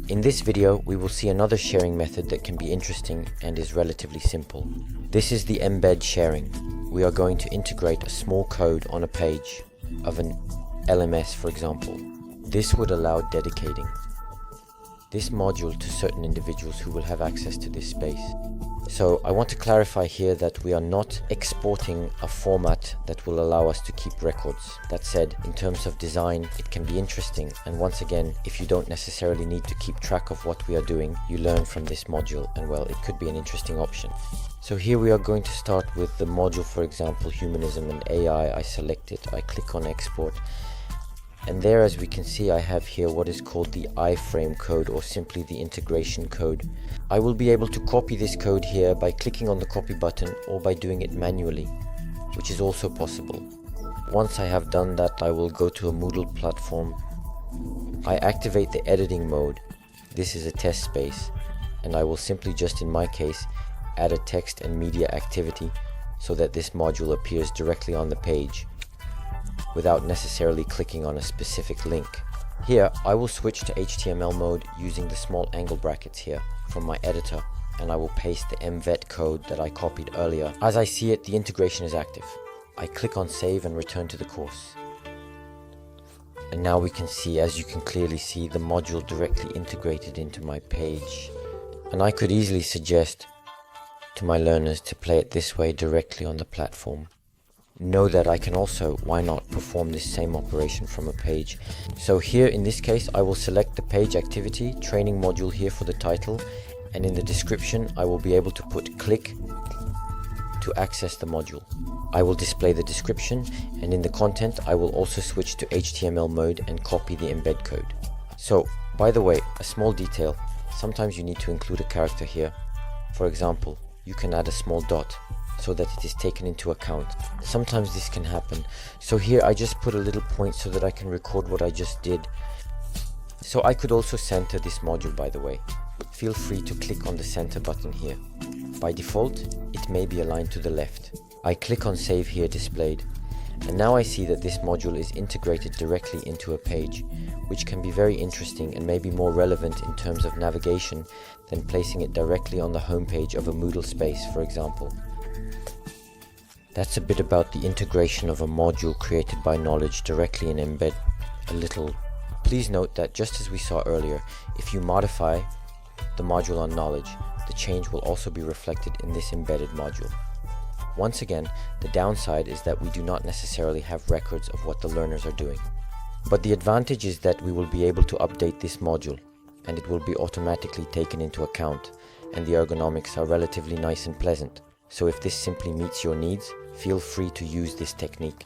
In this video, we will see another sharing method that can be interesting and is relatively simple. This is the embed sharing. We are going to integrate a small code on a page of an LMS, for example. This would allow dedicating this module to certain individuals who will have access to this space. So I want to clarify here that we are not exporting a format that will allow us to keep records. That said, in terms of design, it can be interesting, and once again, if you don't necessarily need to keep track of what we are doing, you learn from this module, and well, it could be an interesting option. So here we are going to start with the module, for example, humanism and AI. I select it, I click on export, and there, as we can see, I have here what is called the iframe code, or simply the integration code. I will be able to copy this code here by clicking on the copy button or by doing it manually, which is also possible. Once I have done that, I will go to a Moodle platform. I activate the editing mode. This is a test space, and I will simply, just in my case, add a text and media activity so that this module appears directly on the page without necessarily clicking on a specific link. Here, I will switch to HTML mode using the small angle brackets here from my editor, and I will paste the mvet code that I copied earlier. As I see it, the integration is active. I click on save and return to the course. And now we can see, as you can clearly see, the module directly integrated into my page. And I could easily suggest to my learners to play it this way directly on the platform. Know that I can also, why not, perform this same operation from a page. So here in this case, I will select the page activity, training module here for the title, and in the description I will be able to put click to access the module. I will display the description, and in the content I will also switch to HTML mode and copy the embed code. So, by the way, a small detail, sometimes you need to include a character here. For example, you can add a small dot so that it is taken into account. Sometimes this can happen. So here I just put a little point so that I can record what I just did. So I could also center this module, by the way. Feel free to click on the center button here. By default, it may be aligned to the left. I click on save here displayed. And now I see that this module is integrated directly into a page, which can be very interesting and maybe more relevant in terms of navigation than placing it directly on the homepage of a Moodle space, for example. That's a bit about the integration of a module created by Nolej directly in embed a little. Please note that just as we saw earlier, if you modify the module on Nolej, the change will also be reflected in this embedded module. Once again, the downside is that we do not necessarily have records of what the learners are doing. But the advantage is that we will be able to update this module, and it will be automatically taken into account, and the ergonomics are relatively nice and pleasant. So if this simply meets your needs, feel free to use this technique.